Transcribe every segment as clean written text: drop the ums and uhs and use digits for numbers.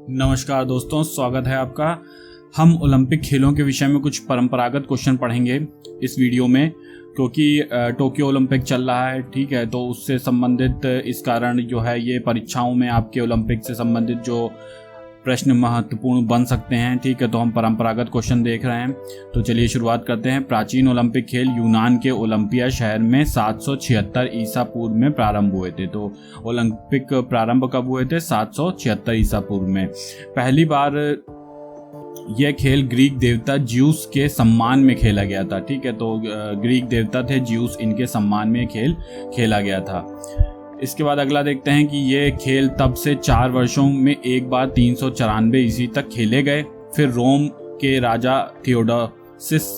नमस्कार दोस्तों, स्वागत है आपका। हम ओलंपिक खेलों के विषय में कुछ परंपरागत क्वेश्चन पढ़ेंगे इस वीडियो में, क्योंकि टोक्यो ओलंपिक चल रहा है। ठीक है, तो उससे संबंधित इस कारण जो है ये परीक्षाओं में आपके ओलंपिक से संबंधित जो प्रश्न महत्वपूर्ण बन सकते हैं। ठीक है, तो हम परंपरागत क्वेश्चन देख रहे हैं। तो चलिए शुरुआत करते हैं। प्राचीन ओलंपिक खेल यूनान के ओलंपिया शहर में 776 ईसा पूर्व में प्रारंभ हुए थे। तो ओलंपिक प्रारंभ कब हुए थे? 776 ईसा पूर्व में। पहली बार यह खेल ग्रीक देवता ज्यूस के सम्मान में खेला गया था। ठीक है, तो ग्रीक देवता थे ज्यूस, इनके सम्मान में खेल खेला गया था। इसके बाद अगला देखते हैं कि ये खेल तब से 4 वर्षों में एक बार 394 ईस्वी तक खेले गए। फिर रोम के राजा थियोडोसिस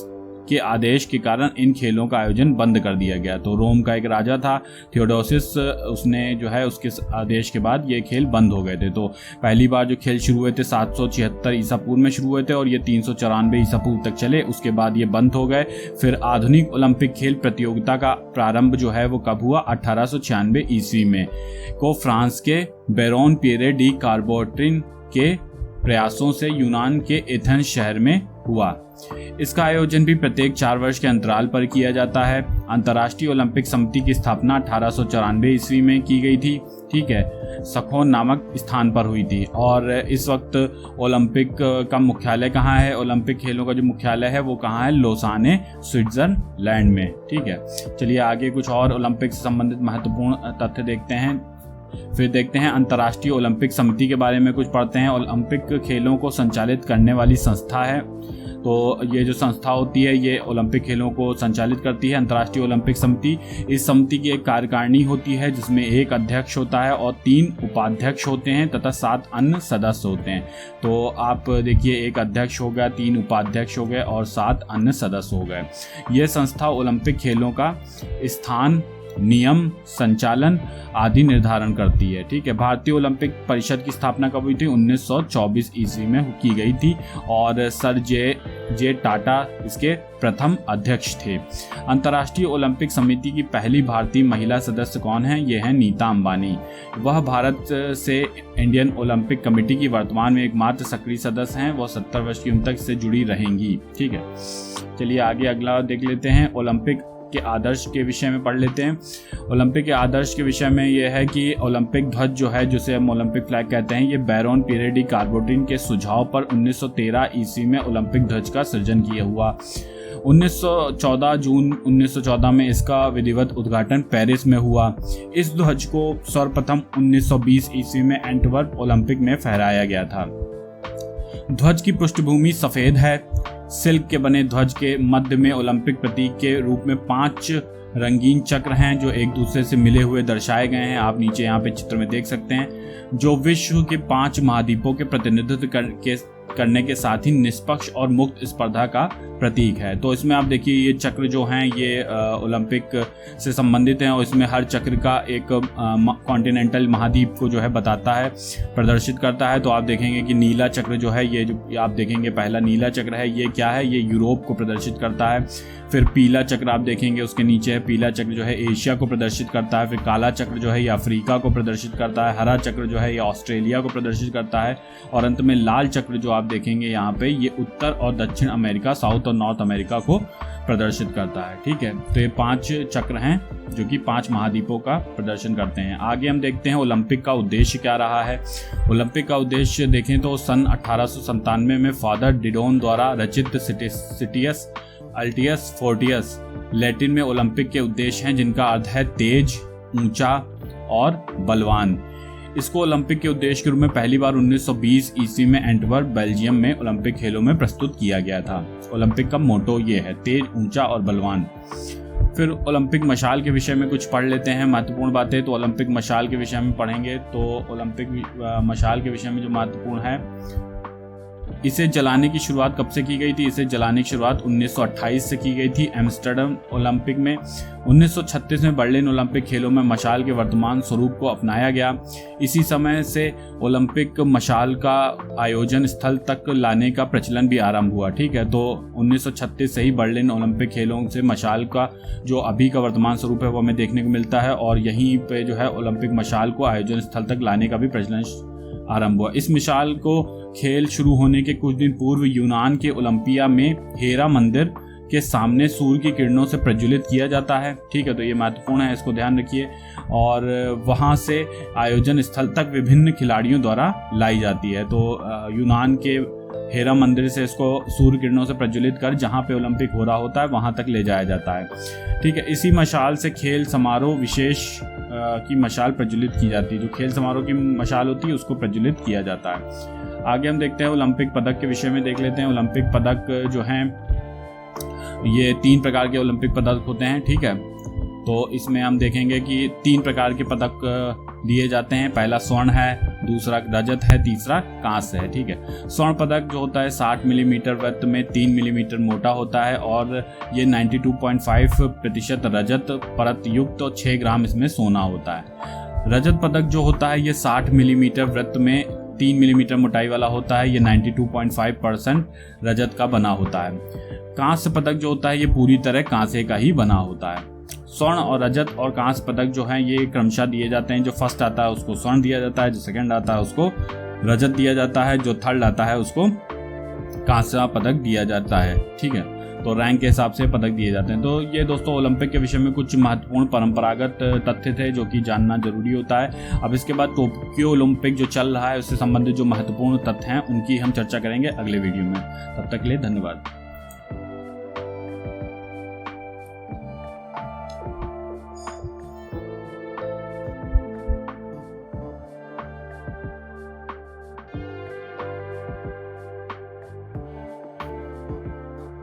के आदेश के कारण इन खेलों का आयोजन बंद कर दिया गया। तो रोम का एक राजा था थियोडोसिस, उसने जो है उसके आदेश के बाद ये खेल बंद हो गए थे। तो पहली बार जो खेल शुरू हुए थे 776 ईसा पूर्व में शुरू हुए थे और ये 394 ईसा पूर्व तक चले। उसके बाद ये बंद हो गए। फिर आधुनिक ओलंपिक खेल प्रतियोगिता का प्रारंभ जो है वो कब हुआ? 1896 ईस्वी में को फ्रांस के बेरोन पियरे डी कार्बोट्रिन के प्रयासों से यूनान के एथेंस शहर में हुआ। इसका आयोजन भी प्रत्येक 4 वर्ष के अंतराल पर किया जाता है। अंतर्राष्ट्रीय ओलंपिक समिति की स्थापना 1894 ईस्वी में की गई थी। ठीक है, सखोन नामक स्थान पर हुई थी। और इस वक्त ओलंपिक का मुख्यालय कहाँ है? ओलंपिक खेलों का जो मुख्यालय है वो कहाँ है? लोसाने, स्विट्जरलैंड में। ठीक है, चलिए आगे कुछ और ओलंपिक से संबंधित महत्वपूर्ण तथ्य देखते हैं। फिर देखते हैं अंतर्राष्ट्रीय ओलंपिक समिति के बारे में कुछ पढ़ते हैं। ओलंपिक खेलों को संचालित करने वाली संस्था है। तो ये जो संस्था होती है ये ओलंपिक खेलों को संचालित करती है, अंतर्राष्ट्रीय ओलंपिक समिति। इस समिति की एक कार्यकारिणी होती है जिसमें एक अध्यक्ष होता है और 3 उपाध्यक्ष होते हैं तथा 7 अन्य सदस्य होते हैं। तो आप देखिए, एक अध्यक्ष हो गया, 3 उपाध्यक्ष हो गए और 7 अन्य सदस्य हो गए। यह संस्था ओलंपिक खेलों का स्थान, नियम, संचालन आदि निर्धारण करती है। ठीक है, भारतीय ओलंपिक परिषद की स्थापना कब हुई थी? 1924 ईस्वी में की गई थी और सर जे टाटा इसके प्रथम अध्यक्ष थे। अंतर्राष्ट्रीय ओलंपिक समिति की पहली भारतीय महिला सदस्य कौन है? ये है नीता अंबानी। वह भारत से इंडियन ओलंपिक कमेटी की वर्तमान में एकमात्र सक्रिय सदस्य हैं। वह 70 वर्ष की उम्र तक से जुड़ी रहेंगी। ठीक है, चलिए आगे अगला देख लेते हैं। ओलंपिक के आदर्श के विषय में पढ़ लेते हैं। ओलंपिक के आदर्श के विषय में यह है कि ओलंपिक ध्वज जो है, जिसे हम ओलंपिक फ्लैग कहते हैं, ये बेरोन पियरे डी कार्बोट्रिन के सुझाव पर 1913 ईस्वी में ओलंपिक ध्वज का सृजन किया हुआ। 1914 जून 1914 में इसका विधिवत उद्घाटन पेरिस में हुआ। इस ध्वज को सर्वप्रथम 1920 ईस्वी में एंटवर्प ओलंपिक में फहराया गया था। ध्वज की पृष्ठभूमि सफेद है। सिल्क के बने ध्वज के मध्य में ओलंपिक प्रतीक के रूप में 5 रंगीन चक्र हैं जो एक दूसरे से मिले हुए दर्शाए गए हैं। आप नीचे यहाँ पे चित्र में देख सकते हैं, जो विश्व के 5 महाद्वीपों के प्रतिनिधित्व करने के साथ ही निष्पक्ष और मुक्त स्पर्धा का प्रतीक है। तो इसमें आप देखिए, ये चक्र जो हैं ये ओलंपिक से संबंधित हैं और इसमें हर चक्र का एक कॉन्टिनेंटल महाद्वीप को जो है बताता है, प्रदर्शित करता है। तो आप देखेंगे कि नीला चक्र जो है, ये जो आप देखेंगे पहला नीला चक्र है, ये क्या है? ये यूरोप को प्रदर्शित करता है। फिर पीला चक्र आप देखेंगे उसके नीचे है, पीला चक्र जो है एशिया को प्रदर्शित करता है। फिर काला चक्र जो है ये अफ्रीका को प्रदर्शित करता है। हरा चक्र जो है ये ऑस्ट्रेलिया को प्रदर्शित करता है। और अंत में लाल चक्र जो आप देखेंगे यहाँ पे, ये उत्तर और दक्षिण अमेरिका, साउथ और नॉर्थ अमेरिका को प्रदर्शित करता है। ठीक है, तो ये 5 चक्र हैं जो कि 5 महाद्वीपों का प्रदर्शन करते हैं। आगे हम देखते हैं ओलंपिक का उद्देश्य क्या रहा है। ओलंपिक का उद्देश्य देखें तो सन 1897 में फादर डिडोन द्वारा रचित सिटियस अल्टियस फोर्टियस लैटिन में ओलंपिक के उद्देश्य हैं, जिनका अर्थ है तेज, ऊंचा और बलवान। इसको ओलंपिक के उद्देश्य के रूप में पहली बार 1920 ईस्वी में एंटवर्प, बेल्जियम में ओलंपिक खेलों में प्रस्तुत किया गया था। ओलंपिक का मोटो ये है, तेज, ऊंचा और बलवान। फिर ओलंपिक मशाल के विषय में कुछ पढ़ लेते हैं महत्वपूर्ण बातें। तो ओलंपिक मशाल के विषय में पढ़ेंगे तो ओलंपिक मशाल के विषय में जो महत्वपूर्ण है, इसे जलाने की शुरुआत कब से की गई थी? इसे जलाने की शुरुआत 1928 से की गई थी एम्स्टर्डम ओलंपिक में। 1936 में बर्लिन ओलंपिक खेलों में मशाल के वर्तमान स्वरूप को अपनाया गया। इसी समय से ओलंपिक मशाल का आयोजन स्थल तक लाने का प्रचलन भी आरंभ हुआ। ठीक है, तो 1936 से ही बर्लिन ओलंपिक खेलों से मशाल का जो अभी का वर्तमान स्वरूप है वो हमें देखने को मिलता है और यहीं पे जो है ओलंपिक मशाल को आयोजन स्थल तक लाने का भी प्रचलन आरंभ हुआ। इस मिसाल को खेल शुरू होने के कुछ दिन पूर्व यूनान के ओलंपिया में हेरा मंदिर के सामने सूर्य की किरणों से प्रज्वलित किया जाता है। ठीक है, तो ये महत्वपूर्ण है, इसको ध्यान रखिए। और वहाँ से आयोजन स्थल तक विभिन्न खिलाड़ियों द्वारा लाई जाती है। तो यूनान के हेरा मंदिर से इसको सूर्य किरणों से प्रज्वलित कर जहाँ पे ओलंपिक हो रहा होता है वहाँ तक ले जाया जाता है। ठीक है, इसी मशाल से खेल समारोह विशेष की मशाल प्रज्वलित की जाती है। जो खेल समारोह की मशाल होती है उसको प्रज्वलित किया जाता है। आगे हम देखते हैं ओलंपिक पदक के विषय में देख लेते हैं। ओलंपिक पदक जो हैं ये 3 प्रकार के ओलंपिक पदक होते हैं। ठीक है, तो इसमें हम देखेंगे कि 3 प्रकार के पदक दिए जाते हैं। पहला स्वर्ण है, दूसरा रजत है, तीसरा कांस्य है। ठीक है, स्वर्ण पदक जो होता है 60 मिलीमीटर वृत्त में 3 मिलीमीटर मोटा होता है और ये 92.5% रजत परत युक्त और 6 ग्राम इसमें सोना होता है। रजत पदक जो होता है ये 60 मिलीमीटर वृत्त में 3 मिलीमीटर मोटाई वाला होता है। ये 92.5% रजत का बना होता है। कांस्य पदक जो होता है ये पूरी तरह कांसे का ही बना होता है। स्वर्ण और रजत और कांस्य पदक जो हैं ये क्रमशः दिए जाते हैं। जो फर्स्ट आता है उसको स्वर्ण दिया जाता है, जो सेकंड आता है उसको रजत दिया जाता है, जो थर्ड आता है उसको कांस्य पदक दिया जाता है। ठीक है, तो रैंक के हिसाब से पदक दिए जाते हैं। तो ये दोस्तों ओलंपिक के विषय में कुछ महत्वपूर्ण परंपरागत तथ्य थे जो कि जानना जरूरी होता है। अब इसके बाद टोक्यो ओलंपिक जो चल रहा है उससे संबंधित जो महत्वपूर्ण तथ्य हैं उनकी हम चर्चा करेंगे अगले वीडियो में। तब तक के लिए धन्यवाद।